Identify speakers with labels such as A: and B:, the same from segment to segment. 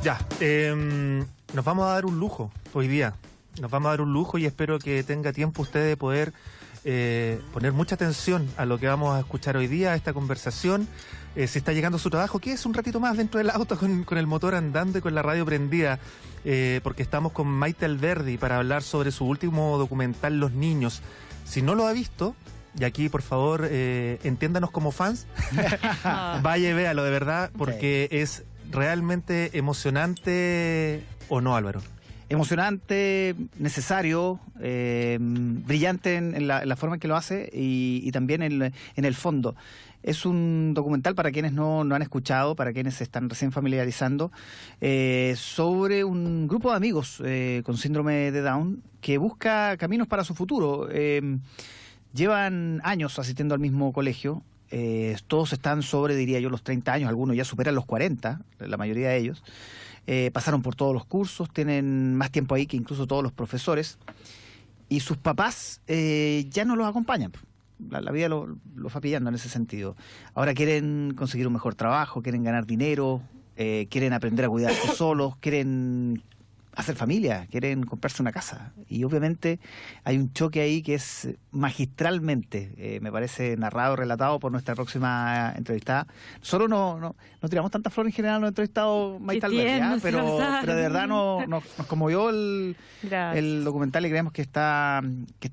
A: Ya, nos vamos a dar un lujo hoy día. Nos vamos a dar un lujo y espero que tenga tiempo usted de poder poner mucha atención a lo que vamos a escuchar hoy día, a esta conversación. Si está llegando a su trabajo, quédese un ratito más dentro del auto con el motor andando y con la radio prendida, porque estamos con Maite Alberdi para hablar sobre su último documental, Los Niños. Si no lo ha visto, y aquí por favor entiéndanos como fans, vaya y véalo de verdad, porque es realmente emocionante, ¿o no, Álvaro?
B: Emocionante, necesario, brillante en la forma en que lo hace y también en el fondo. Es un documental para quienes no han escuchado, para quienes se están recién familiarizando, sobre un grupo de amigos con síndrome de Down que busca caminos para su futuro. Llevan años asistiendo al mismo colegio. Todos están sobre, diría yo, los 30 años, algunos ya superan los 40, la mayoría de ellos. Pasaron por todos los cursos, tienen más tiempo ahí que incluso todos los profesores, y sus papás ya no los acompañan. La vida los va pillando en ese sentido. Ahora quieren conseguir un mejor trabajo, quieren ganar dinero, quieren aprender a cuidarse solos, quieren hacer familia, quieren comprarse una casa. Y obviamente hay un choque ahí que es magistralmente, me parece, narrado, relatado por nuestra próxima entrevistada. Nosotros no tiramos tanta flor en general, nos entrevistado Maite Alberdi, pero de verdad nos conmovió el documental y creemos que está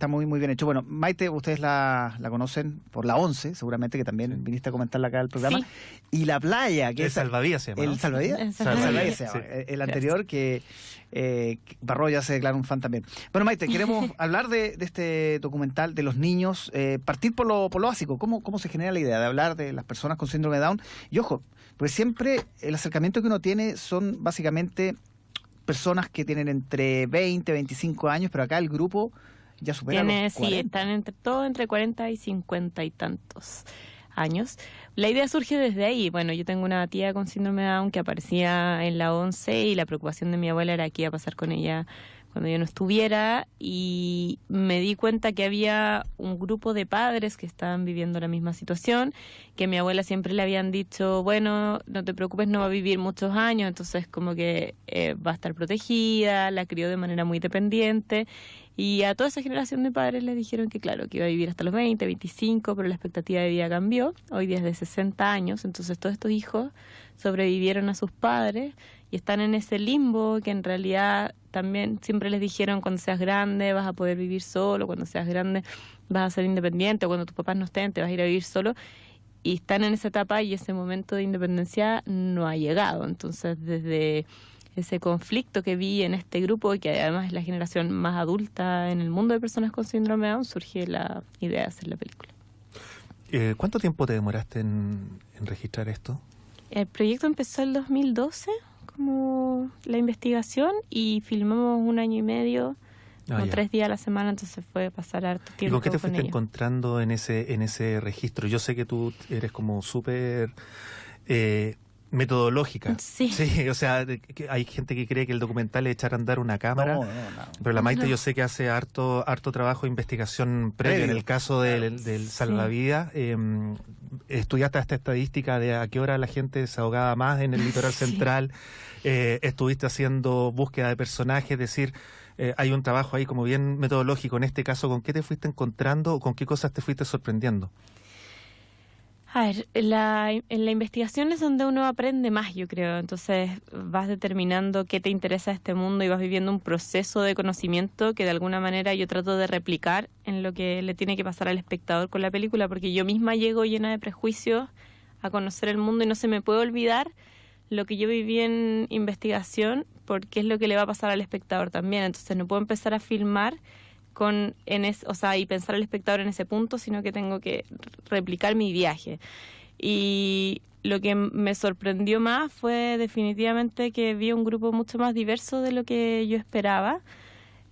B: muy muy bien hecho. Bueno, Maite, ustedes la conocen por La 11, seguramente, que también viniste a comentarla acá al programa. Sí. Y La Playa, que
A: el Salvavidas se llama, ¿no?
B: ¿El Salvavidas? El Salvavidas se llama. Sí. El anterior, que Barro ya se declara un fan también. Bueno, Maite, queremos hablar de este documental de los niños, partir por lo básico. ¿Cómo se genera la idea de hablar de las personas con síndrome de Down? Y ojo, porque siempre el acercamiento que uno tiene son básicamente personas que tienen entre 20, 25 años, pero acá el grupo ya supera los 40.
C: Sí, están todos entre 40 y 50 y tantos años. La idea surge desde ahí. Bueno, yo tengo una tía con síndrome de Down que aparecía en La 11 y la preocupación de mi abuela era qué iba a pasar con ella cuando yo no estuviera, y me di cuenta que había un grupo de padres que estaban viviendo la misma situación, que a mi abuela siempre le habían dicho, bueno, no te preocupes, no va a vivir muchos años, entonces como que va a estar protegida, la crió de manera muy dependiente, y a toda esa generación de padres les dijeron que claro, que iba a vivir hasta los 20, 25, pero la expectativa de vida cambió, hoy día es de 60 años, entonces todos estos hijos sobrevivieron a sus padres y están en ese limbo que en realidad también siempre les dijeron, cuando seas grande vas a poder vivir solo, cuando seas grande vas a ser independiente, o cuando tus papás no estén te vas a ir a vivir solo, y están en esa etapa y ese momento de independencia no ha llegado. Entonces desde ese conflicto que vi en este grupo, que además es la generación más adulta en el mundo de personas con síndrome de Down, surge la idea de hacer la película.
A: ¿Cuánto tiempo te demoraste en registrar esto?
C: El proyecto empezó el 2012, como la investigación, y filmamos 1 año y medio, 3 días a la semana, entonces fue pasar harto tiempo.
A: ¿Y con qué te fuiste encontrando en ese registro? Yo sé que tú eres como súper metodológica.
C: Sí,
A: o sea, hay gente que cree que el documental es echar a andar una cámara,
B: no.
A: Pero la Maite yo sé que hace harto trabajo de investigación previo. En el caso del Salvavidas, estudiaste esta estadística de a qué hora la gente se ahogaba más en el litoral central, estuviste haciendo búsqueda de personajes, es decir, hay un trabajo ahí como bien metodológico. En este caso, ¿con qué te fuiste encontrando o con qué cosas te fuiste sorprendiendo?
C: A ver, en la investigación es donde uno aprende más, yo creo. Entonces vas determinando qué te interesa de este mundo y vas viviendo un proceso de conocimiento que de alguna manera yo trato de replicar en lo que le tiene que pasar al espectador con la película, porque yo misma llego llena de prejuicios a conocer el mundo y no se me puede olvidar lo que yo viví en investigación, porque es lo que le va a pasar al espectador también. Entonces no puedo empezar a filmar y pensar al espectador en ese punto, sino que tengo que replicar mi viaje. Y lo que me sorprendió más fue definitivamente que vi un grupo mucho más diverso de lo que yo esperaba.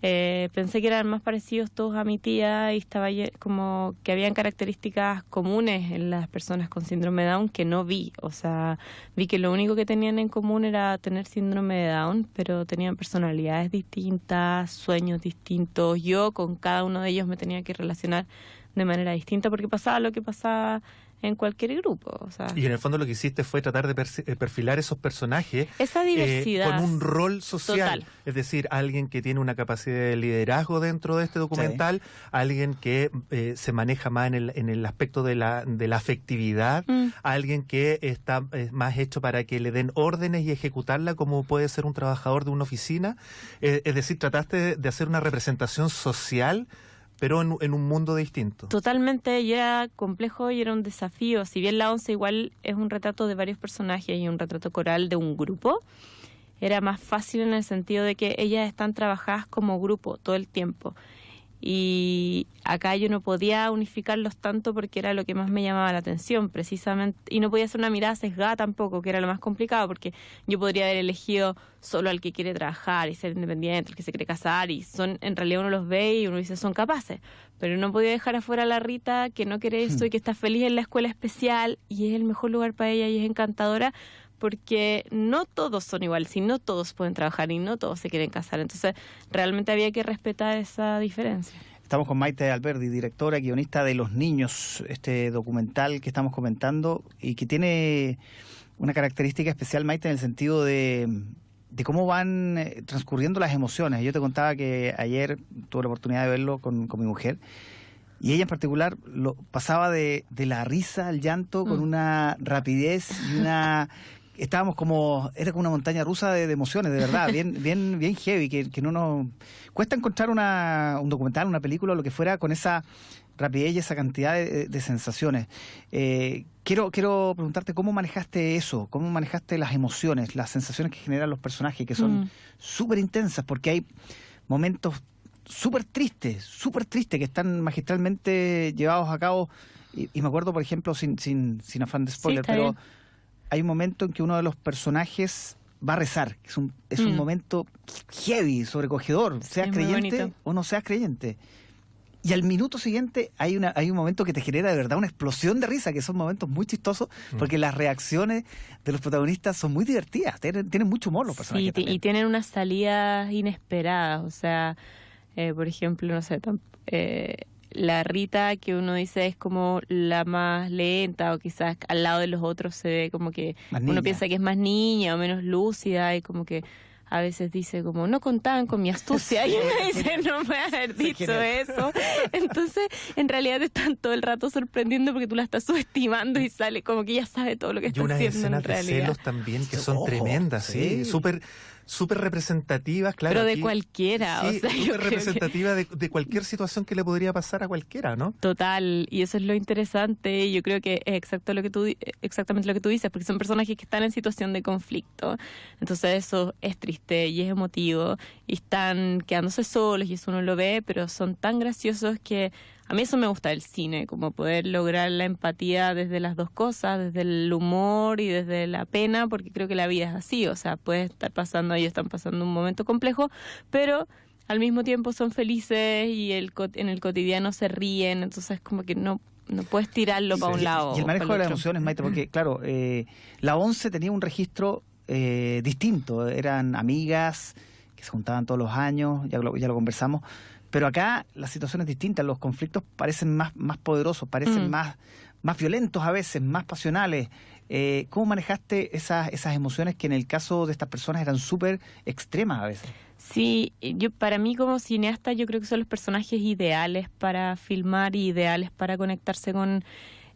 C: Pensé que eran más parecidos todos a mi tía y estaba como que habían características comunes en las personas con síndrome de Down que no vi. O sea, vi que lo único que tenían en común era tener síndrome de Down, pero tenían personalidades distintas, sueños distintos. Yo con cada uno de ellos me tenía que relacionar de manera distinta porque pasaba lo que pasaba en cualquier grupo. O sea,
A: y en el fondo lo que hiciste fue tratar de perfilar esos personajes
C: esa diversidad
A: con un rol social.
C: total.
A: Es decir, alguien que tiene una capacidad de liderazgo dentro de este documental, alguien que se maneja más en el aspecto de la afectividad, alguien que está más hecho para que le den órdenes y ejecutarla como puede ser un trabajador de una oficina. Es decir, trataste de hacer una representación social, pero en un mundo distinto.
C: Totalmente, y era complejo y era un desafío. Si bien la 11 igual es un retrato de varios personajes y un retrato coral de un grupo, era más fácil en el sentido de que ellas están trabajadas como grupo todo el tiempo. Y acá yo no podía unificarlos tanto porque era lo que más me llamaba la atención, precisamente, y no podía hacer una mirada sesgada tampoco, que era lo más complicado, porque yo podría haber elegido solo al que quiere trabajar y ser independiente, al que se quiere casar, y son, en realidad uno los ve y uno dice son capaces, pero no podía dejar afuera a la Rita, que no quiere eso y que está feliz en la escuela especial y es el mejor lugar para ella y es encantadora, porque no todos son iguales, y no todos pueden trabajar y no todos se quieren casar. Entonces, realmente había que respetar esa diferencia.
B: Estamos con Maite Alberdi, directora, guionista de Los Niños, este documental que estamos comentando y que tiene una característica especial, Maite, en el sentido de cómo van transcurriendo las emociones. Yo te contaba que ayer tuve la oportunidad de verlo con mi mujer, y ella en particular lo pasaba de la risa al llanto con una rapidez y una... Estábamos era como una montaña rusa de emociones, de verdad, bien heavy, que no nos... Cuesta encontrar un documental, una película o lo que fuera con esa rapidez y esa cantidad de sensaciones. Quiero preguntarte cómo manejaste eso, cómo manejaste las emociones, las sensaciones que generan los personajes, que son súper intensas, porque hay momentos súper tristes, que están magistralmente llevados a cabo. Y me acuerdo, por ejemplo, sin afán de spoiler,
C: sí,
B: pero... Hay un momento en que uno de los personajes va a rezar, que es un momento heavy, sobrecogedor, seas creyente o no seas creyente. Y al minuto siguiente hay un momento que te genera de verdad una explosión de risa, que son momentos muy chistosos, porque las reacciones de los protagonistas son muy divertidas, tienen mucho humor los personajes.
C: Sí, y tienen unas salidas inesperadas, o sea, por ejemplo, no sé, la Rita, que uno dice es como la más lenta, o quizás al lado de los otros se ve como que uno piensa que es más niña o menos lúcida, y como que a veces dice como no contaban con mi astucia, y uno dice no me haber dicho eso. Entonces en realidad te están todo el rato sorprendiendo porque tú la estás subestimando y sale como que ella sabe todo lo que está haciendo en
A: unas escenas
C: realidad.
A: de celos también que son tremendas, sí, súper representativas, claro.
C: Pero de
A: aquí,
C: cualquiera,
A: sí,
C: o sea,
A: súper representativa de cualquier situación que le podría pasar a cualquiera, ¿no?
C: Total, y eso es lo interesante, y yo creo que es exactamente lo que tú dices, porque son personajes que están en situación de conflicto, entonces eso es triste y es emotivo, y están quedándose solos, y eso uno lo ve, pero son tan graciosos que a mí eso me gusta del cine, como poder lograr la empatía desde las dos cosas, desde el humor y desde la pena, porque creo que la vida es así, o sea, puede estar pasando, ellos están pasando un momento complejo, pero al mismo tiempo son felices y en el cotidiano se ríen, entonces como que no puedes tirarlo para un lado.
B: Y el manejo de las emociones, Maite, porque claro, la 11 tenía un registro distinto, eran amigas que se juntaban todos los años, ya lo conversamos. Pero acá la situación es distinta, los conflictos parecen más poderosos, parecen más violentos a veces, más pasionales. ¿Cómo manejaste esas emociones que en el caso de estas personas eran súper extremas a veces?
C: Sí, para mí como cineasta yo creo que son los personajes ideales para filmar y ideales para conectarse con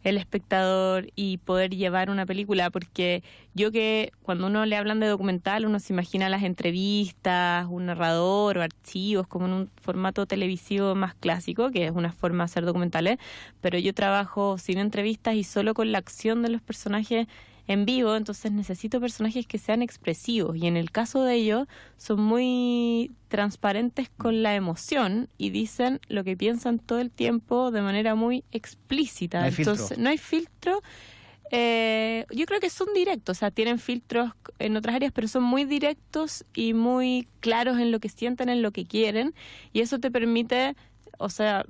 C: el espectador y poder llevar una película, porque yo que cuando uno le hablan de documental uno se imagina las entrevistas, un narrador o archivos como en un formato televisivo más clásico, que es una forma de hacer documentales, pero yo trabajo sin entrevistas y solo con la acción de los personajes en vivo, entonces necesito personajes que sean expresivos, y en el caso de ellos son muy transparentes con la emoción y dicen lo que piensan todo el tiempo de manera muy explícita.
B: No hay
C: entonces
B: filtro.
C: No hay filtro. Yo creo que son directos, o sea, tienen filtros en otras áreas, pero son muy directos y muy claros en lo que sienten, en lo que quieren, y eso te permite, o sea,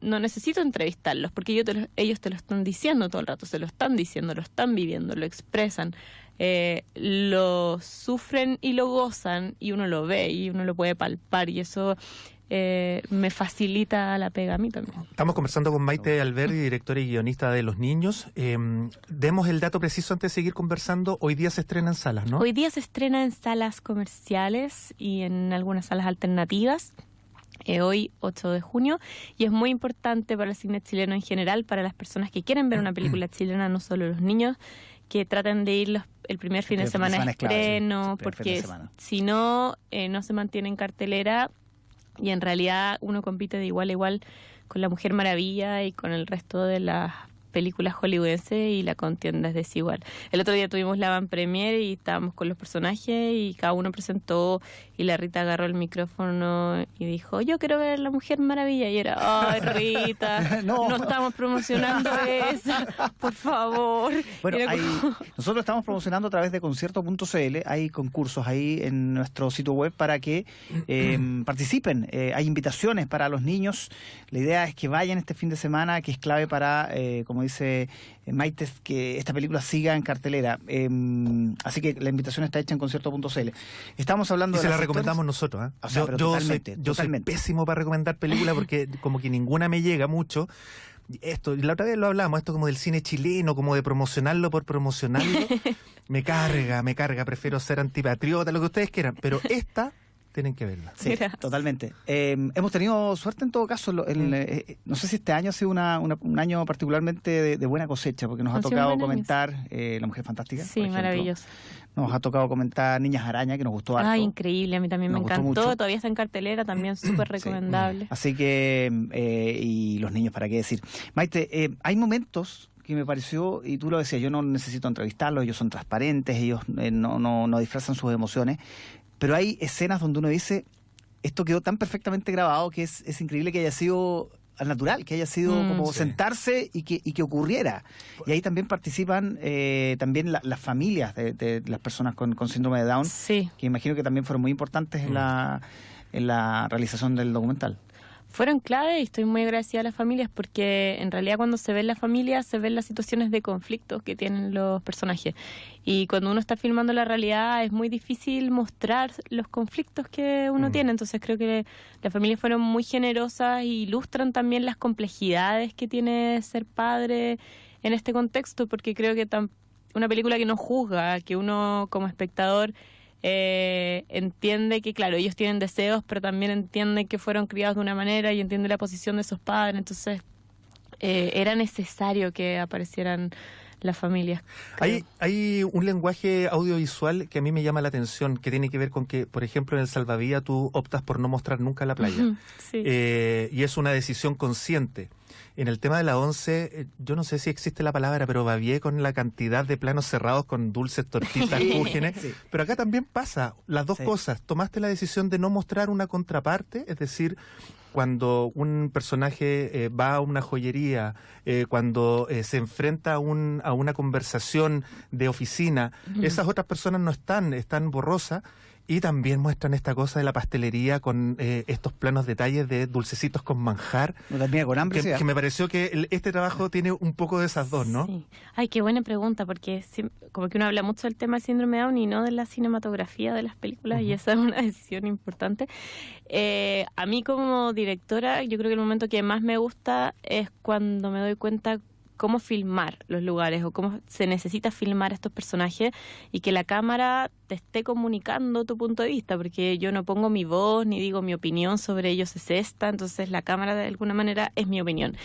C: no necesito entrevistarlos, porque ellos te lo están diciendo todo el rato, se lo están diciendo, lo están viviendo, lo expresan, lo sufren y lo gozan, y uno lo ve y uno lo puede palpar, y eso me facilita la pega a mí también.
A: Estamos conversando con Maite Alberdi, directora y guionista de Los Niños. Demos el dato preciso antes de seguir conversando. Hoy día se estrena en salas, ¿no?
C: Hoy día se estrena en salas comerciales y en algunas salas alternativas. Hoy, 8 de junio, y es muy importante para el cine chileno en general, para las personas que quieren ver una película chilena, no solo los niños, que traten de ir el primer fin de semana de estreno, porque si no, no se mantiene en cartelera y en realidad uno compite de igual a igual con La Mujer Maravilla y con el resto de las películas hollywoodenses y la contienda es desigual. El otro día tuvimos la van premiere y estábamos con los personajes y cada uno presentó y la Rita agarró el micrófono y dijo, yo quiero ver La Mujer Maravilla, y era, ay Rita, no estamos promocionando eso, por favor.
B: Bueno, nosotros estamos promocionando a través de concierto.cl, hay concursos ahí en nuestro sitio web para que participen, hay invitaciones para los niños, la idea es que vayan este fin de semana, que es clave para, como dice Maite, que esta película siga en cartelera. Así que la invitación está hecha en concierto.cl. Estamos hablando
A: y se la recomendamos nosotros. ¿Eh?
B: O sea, yo soy
A: pésimo para recomendar películas porque como que ninguna me llega mucho. Esto, la otra vez lo hablamos, esto como del cine chileno, como de promocionarlo por promocionarlo. me carga, prefiero ser antipatriota, lo que ustedes quieran. Pero esta... tienen que verla.
B: Sí, gracias. Totalmente. Hemos tenido suerte en todo caso. No sé si este año ha sido un año particularmente de buena cosecha, porque nos ha tocado comentar La Mujer Fantástica.
C: Sí, maravilloso.
B: Nos ha tocado comentar Niñas Araña, que nos gustó harto.
C: Ah, increíble, a mí también me encantó. Todavía está en cartelera, también súper recomendable.
B: Sí. Así que, y los niños, ¿para qué decir? Maite, hay momentos que me pareció, y tú lo decías, yo no necesito entrevistarlos, ellos son transparentes, ellos no disfrazan sus emociones, pero hay escenas donde uno dice, esto quedó tan perfectamente grabado que es increíble que haya sido al natural, que haya sido como sentarse y que ocurriera. Y ahí también participan también las familias de las personas con síndrome de Down, que imagino que también fueron muy importantes en la realización del documental.
C: Fueron clave y estoy muy agradecida a las familias porque en realidad cuando se ven las familias se ven las situaciones de conflicto que tienen los personajes y cuando uno está filmando la realidad es muy difícil mostrar los conflictos que uno tiene, entonces creo que las familias fueron muy generosas e ilustran también las complejidades que tiene ser padre en este contexto, porque creo que una película que no juzga, que uno como espectador entiende que, claro, ellos tienen deseos, pero también entiende que fueron criados de una manera y entiende la posición de sus padres. Entonces, era necesario que aparecieran las familias.
A: Hay un lenguaje audiovisual que a mí me llama la atención, que tiene que ver con que, por ejemplo, en El Salvavidas tú optas por no mostrar nunca la playa. Y es una decisión consciente. En el tema de la 11, yo no sé si existe la palabra, pero babié con la cantidad de planos cerrados con dulces, tortitas, cúgenes. Pero acá también pasa las dos cosas. Tomaste la decisión de no mostrar una contraparte, es decir, cuando un personaje va a una joyería, cuando se enfrenta a una conversación de oficina, esas otras personas no están borrosas. Y también muestran esta cosa de la pastelería con estos planos detalles de dulcecitos con manjar.
B: Con hambre,
A: que me pareció que este trabajo tiene un poco de esas dos, ¿no?
C: Sí. Ay, qué buena pregunta, porque como que uno habla mucho del tema del síndrome de Down y no de la cinematografía de las películas, y esa es una decisión importante. A mí como directora, yo creo que el momento que más me gusta es cuando me doy cuenta cómo filmar los lugares o cómo se necesita filmar a estos personajes y que la cámara te esté comunicando tu punto de vista, porque yo no pongo mi voz ni digo mi opinión sobre ellos es esta, entonces la cámara de alguna manera es mi opinión.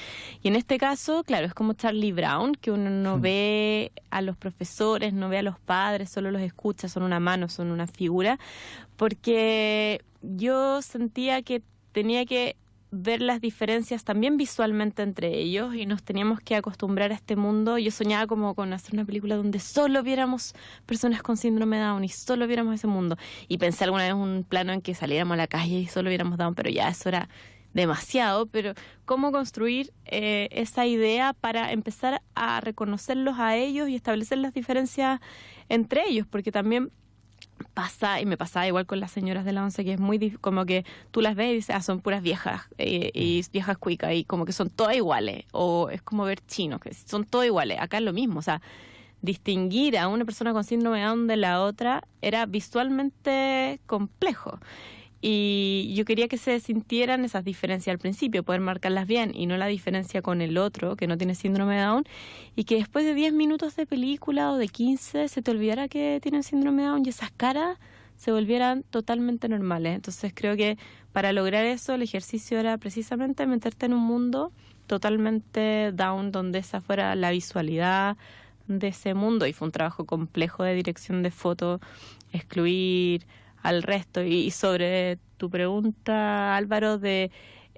C: Y en este caso, claro, es como Charlie Brown, que uno no ve a los profesores, no ve a los padres, solo los escucha, son una mano, son una figura, porque yo sentía que tenía que ver las diferencias también visualmente entre ellos y nos teníamos que acostumbrar a este mundo. Yo soñaba como con hacer una película donde solo viéramos personas con síndrome de Down y solo viéramos ese mundo. Y pensé alguna vez un plano en que saliéramos a la calle y solo viéramos Down, pero ya eso era demasiado. Pero cómo construir esa idea para empezar a reconocerlos a ellos y establecer las diferencias entre ellos, porque también pasa, y me pasaba igual con las señoras de la 11, que es muy como que tú las ves y dices, son puras viejas y viejas cuicas y como que son todas iguales, o es como ver chinos, que son todas iguales. Acá es lo mismo, o sea, distinguir a una persona con síndrome de Down de la otra era visualmente complejo. Y yo quería que se sintieran esas diferencias al principio, poder marcarlas bien y no la diferencia con el otro que no tiene síndrome de Down, y que después de 10 minutos de película o de 15 se te olvidara que tienen síndrome de Down y esas caras se volvieran totalmente normales. Entonces creo que para lograr eso el ejercicio era precisamente meterte en un mundo totalmente Down, donde esa fuera la visualidad de ese mundo, y fue un trabajo complejo de dirección de foto, excluir al resto. Y sobre tu pregunta, Álvaro, de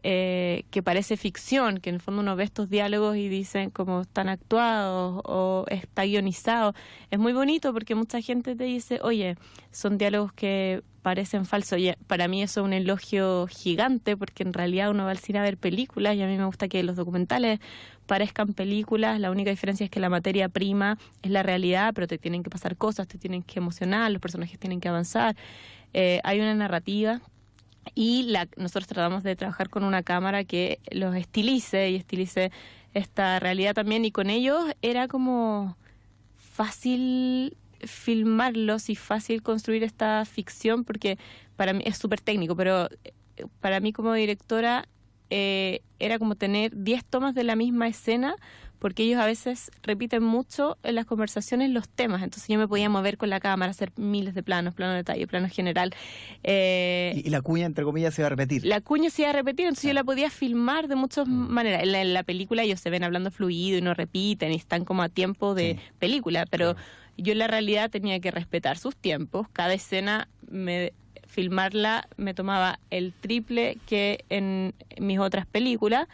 C: que parece ficción, que en el fondo uno ve estos diálogos y dicen como están actuados o está guionizado, es muy bonito porque mucha gente te dice, oye, son diálogos que parecen falsos, y para mí eso es un elogio gigante, porque en realidad uno va al cine a ver películas y a mí me gusta que los documentales parezcan películas. La única diferencia es que la materia prima es la realidad, pero te tienen que pasar cosas, te tienen que emocionar, los personajes tienen que avanzar, hay una narrativa. Y nosotros tratamos de trabajar con una cámara que los estilice y estilice esta realidad también, y con ellos era como fácil filmarlos y fácil construir esta ficción, porque para mí es súper técnico, pero para mí como directora era como tener 10 tomas de la misma escena, porque ellos a veces repiten mucho en las conversaciones los temas, entonces yo me podía mover con la cámara, hacer miles de planos, plano de detalle, plano general.
B: Y la cuña, entre comillas, se iba a repetir.
C: La cuña se iba a repetir, entonces yo la podía filmar de muchas maneras. En la película ellos se ven hablando fluido y no repiten, y están como a tiempo de película, pero yo en la realidad tenía que respetar sus tiempos. Cada escena, filmarla me tomaba el triple que en mis otras películas.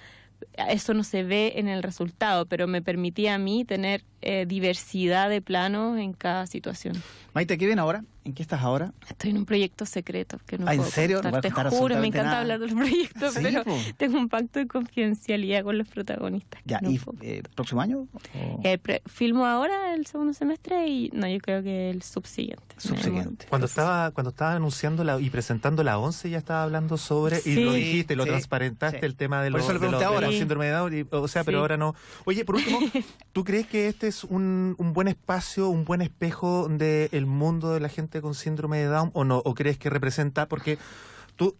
C: Eso no se ve en el resultado, pero me permitía a mí tener diversidad de planos en cada situación.
B: Maite, ¿qué viene ahora? ¿En qué estás ahora?
C: Estoy en un proyecto secreto que no puedo
B: ¿en serio?
C: contar.
B: ¿No vas a
C: Te
B: contar
C: juro, me
B: absolutamente
C: encanta
B: nada?
C: hablar del proyecto,
B: Sí,
C: pero
B: po.
C: tengo un pacto de confidencialidad con los protagonistas.
B: Ya,
C: no
B: ¿y
C: puedo.
B: próximo año? ¿O
C: Filmo ahora el segundo semestre y no, yo creo que el subsiguiente.
B: subsiguiente?
A: Cuando estaba anunciando y presentando la 11 ya estaba hablando sobre, y lo dijiste, lo
B: sí,
A: transparentaste,
B: sí.
A: el tema de
B: Por
A: los
B: eso le pregunté ahora.
A: síndrome de Down, pero
C: Sí.
A: ahora no. Oye, por último, ¿tú crees que este es un buen espacio, un buen espejo del mundo de la gente con síndrome de Down, o no? ¿O crees que representa? Porque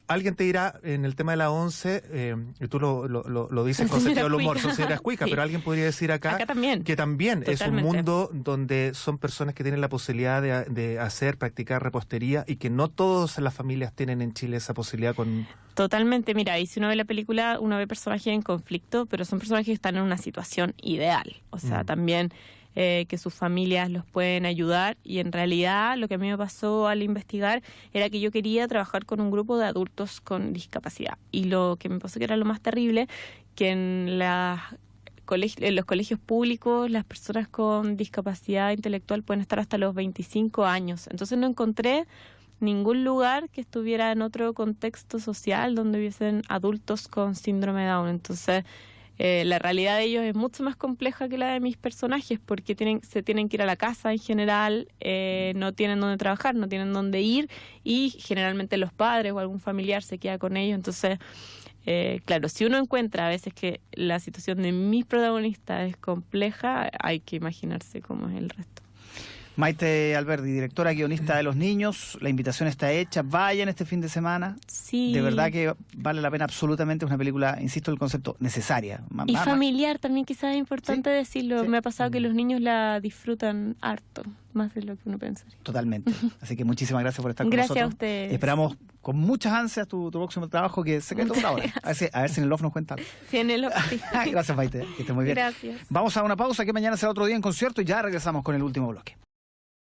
A: alguien te dirá en el tema de la 11, y tú lo dices con sentido del humor, son señoras cuicas,
C: Sí.
A: pero alguien podría decir acá
C: también.
A: que también es un
C: Totalmente.
A: mundo donde son personas que tienen la posibilidad de practicar repostería, y que no todas las familias tienen en Chile esa posibilidad con...
C: Totalmente, mira, y si uno ve la película, uno ve personajes en conflicto, pero son personajes que están en una situación ideal. O sea, también que sus familias los pueden ayudar, y en realidad lo que a mí me pasó al investigar era que yo quería trabajar con un grupo de adultos con discapacidad, y lo que me pasó que era lo más terrible, que en los colegios públicos las personas con discapacidad intelectual pueden estar hasta los 25 años, entonces no encontré ningún lugar que estuviera en otro contexto social donde hubiesen adultos con síndrome de Down. Entonces la realidad de ellos es mucho más compleja que la de mis personajes, porque se tienen que ir a la casa en general, no tienen dónde trabajar, no tienen dónde ir, y generalmente los padres o algún familiar se queda con ellos. Entonces, claro, si uno encuentra a veces que la situación de mis protagonistas es compleja, hay que imaginarse cómo es el resto.
B: Maite Alberdi, directora, guionista de Los Niños, la invitación está hecha, vayan este fin de semana.
C: Sí.
B: De verdad que vale la pena absolutamente, es una película, insisto, el concepto, necesaria.
C: Y familiar también, quizás es importante decirlo.
B: sí.
C: Me ha pasado que los niños la disfrutan harto, más de lo que uno pensaría.
B: Totalmente. Así que muchísimas gracias por estar con
C: Gracias
B: nosotros.
C: a ustedes.
B: Esperamos con muchas ansias tu próximo trabajo, que es secreto por ahora. A ver si en el off nos cuentan.
C: Sí, en el... sí.
B: Gracias, Maite, que estés muy bien.
C: Gracias.
B: Vamos a una pausa, que mañana será otro día en concierto, y ya regresamos con el último bloque.